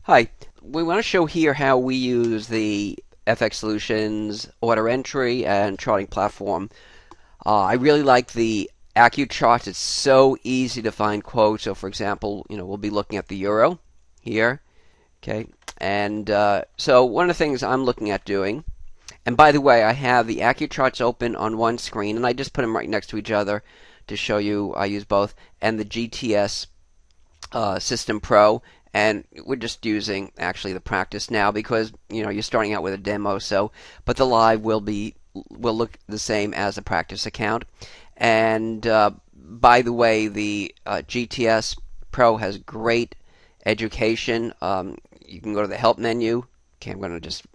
Hi, we want to show here how we use the FX Solutions order entry and charting platform. I really like the AccuCharts. It's so easy to find quotes. So, for example, we'll be looking at the euro here. Okay, and so one of the things I'm looking at doing, and by the way, I have the AccuCharts open on one screen, and I just put them right next to each other to show you I use both, and the GTS System Pro, and we're just using actually the practice now because you're starting out with a demo. So, but the live will look the same as a practice account. And by the way, the GTS Pro has great education. You can go to the help menu. Okay, I'm going to just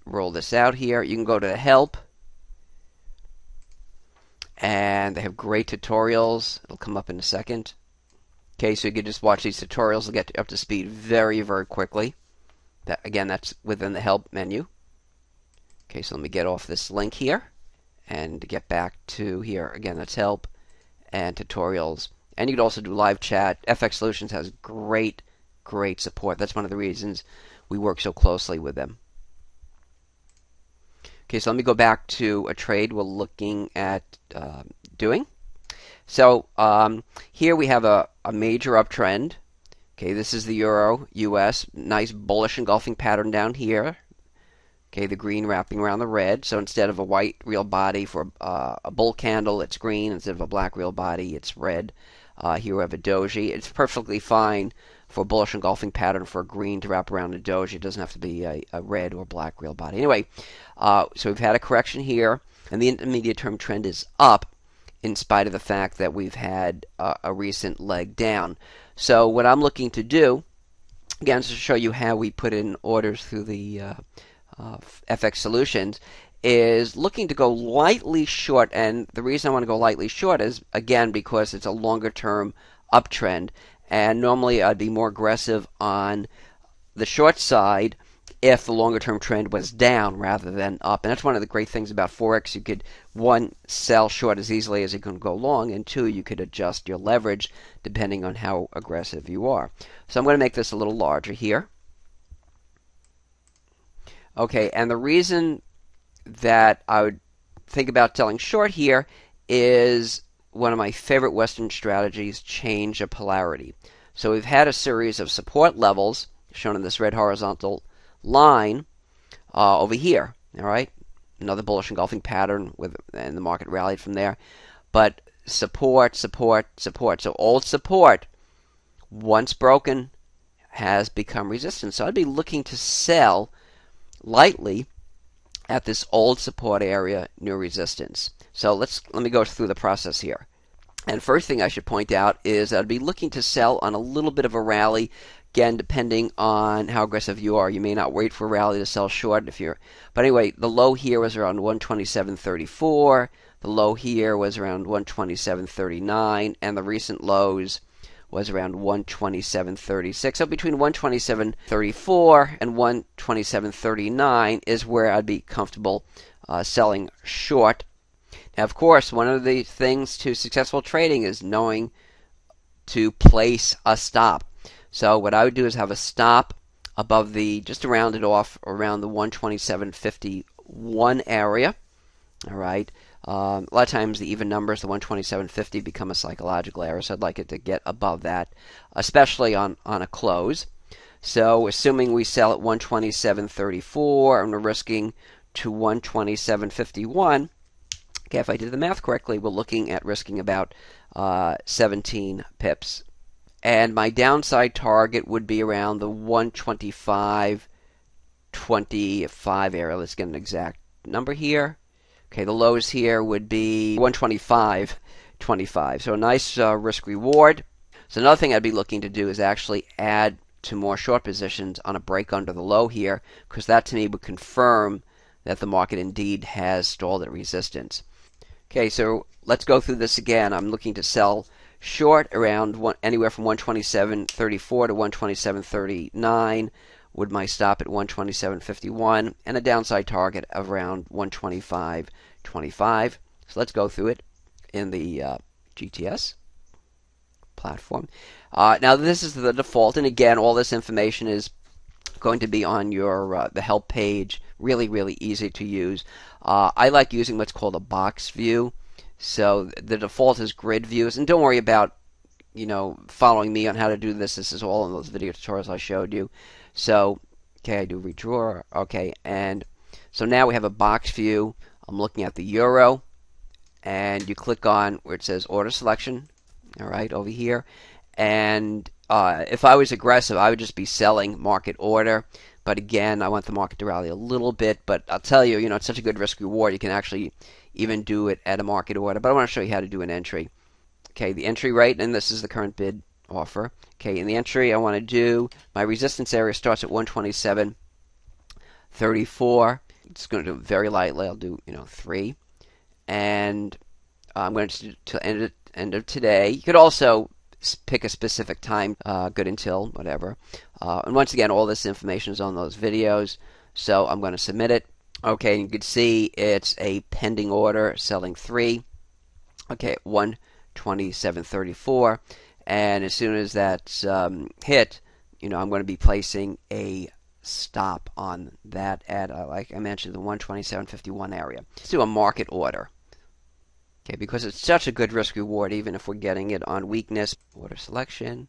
roll this out here. You can go to the help, and they have great tutorials. It'll come up in a second. Okay, so you can just watch these tutorials. They'll get up to speed very, very quickly. Again, that's within the help menu. Okay, so let me get off this link here and get back to here. Again, that's help and tutorials. And you can also do live chat. FX Solutions has great, great support. That's one of the reasons we work so closely with them. Okay, so let me go back to a trade we're looking at doing. So here we have a major uptrend. Okay, this is the Euro US. Nice bullish engulfing pattern down here. Okay, the green wrapping around the red. So instead of a white real body for a bull candle, it's green. Instead of a black real body, it's red. Here we have a doji. It's perfectly fine for a bullish engulfing pattern for a green to wrap around a doji. It doesn't have to be a red or black real body. Anyway, so we've had a correction here, and the intermediate term trend is up, in spite of the fact that we've had a recent leg down. So what I'm looking to do, again, is to show you how we put in orders through the FX Solutions, is looking to go lightly short. And the reason I want to go lightly short is, again, because it's a longer term uptrend. And normally I'd be more aggressive on the short side if the longer term trend was down rather than up. And that's one of the great things about Forex. You could, one, sell short as easily as you can go long, and two, you could adjust your leverage depending on how aggressive you are. So I'm going to make this a little larger here. Okay, and the reason that I would think about selling short here is one of my favorite Western strategies, change of polarity. So we've had a series of support levels shown in this red horizontal line over here. All right, another bullish engulfing pattern and the market rallied from there. But support, support, support. So old support, once broken, has become resistance. So I'd be looking to sell lightly at this old support area near resistance. So let me go through the process here. And first thing I should point out is I'd be looking to sell on a little bit of a rally. Again, depending on how aggressive you are, you may not wait for a rally to sell short. But anyway, the low here was around 127.34. The low here was around 127.39, and the recent lows was around 127.36. So between 127.34 and 127.39 is where I'd be comfortable selling short. Now, of course, one of the things to successful trading is knowing to place a stop. So what I would do is have a stop above just to round it off, around the 127.51 area. All right. A lot of times the even numbers, the 127.50, become a psychological error, so I'd like it to get above that, especially on a close. So assuming we sell at 127.34 and we're risking to 127.51, okay, if I did the math correctly, we're looking at risking about 17 pips. And my downside target would be around the 125.25 area. Let's get an exact number here. Okay, the lows here would be 125.25. So a nice risk reward. So another thing I'd be looking to do is actually add to more short positions on a break under the low here, because that to me would confirm that the market indeed has stalled at resistance. Okay, so let's go through this again. I'm looking to sell short around anywhere from 127.34 to 127.39. Would my stop at 127.51 and a downside target of around 125.25. So let's go through it in the GTS platform. Now this is the default, and again, all this information is going to be on your the help page. Really, really easy to use. I like using what's called a box view. So the default is grid views, and don't worry about following me on how to do this. This is all in those video tutorials I showed you. So, okay, I do redraw. Okay, and so now we have a box view. I'm looking at the euro, and you click on where it says order selection. All right, over here, and if I was aggressive, I would just be selling market order. But again, I want the market to rally a little bit. But I'll tell you, it's such a good risk reward. You can actually even do it at a market order. But I want to show you how to do an entry. Okay, the entry rate, and this is the current bid offer. Okay, in the entry, I want to do my resistance area starts at 127.34. It's going to do it very lightly. I'll do 3, and I'm going to end of today. You could also pick a specific time, good until whatever. And once again, all this information is on those videos. So I'm going to submit it. Okay, you can see it's a pending order selling 3. Okay, at 127.34, and as soon as that's hit, I'm going to be placing a stop on that at like I mentioned, the 127.51 area. Let's do a market order. Okay, because it's such a good risk reward, even if we're getting it on weakness. Order selection.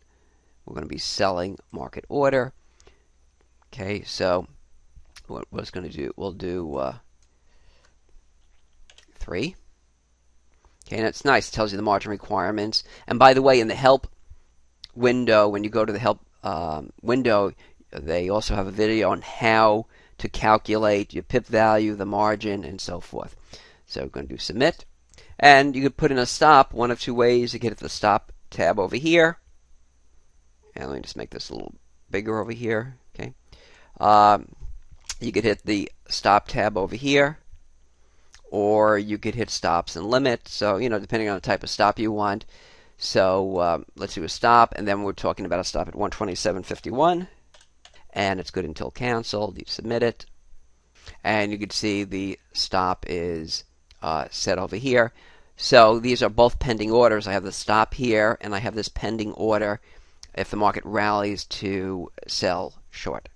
We're going to be selling market order. Okay, so what was going to do? We'll do 3. Okay, and it's nice. It tells you the margin requirements. And by the way, in the help window, when you go to the help window, they also have a video on how to calculate your pip value, the margin, and so forth. So we're going to do submit. And you could put in a stop one of two ways. You can hit the stop tab over here. And let me just make this a little bigger over here. Okay. You could hit the stop tab over here, or you could hit stops and limit. So, depending on the type of stop you want. So let's do a stop, and then we're talking about a stop at 127.51, and it's good until canceled. You submit it, and you can see the stop is set over here. So these are both pending orders. I have the stop here, and I have this pending order if the market rallies to sell short.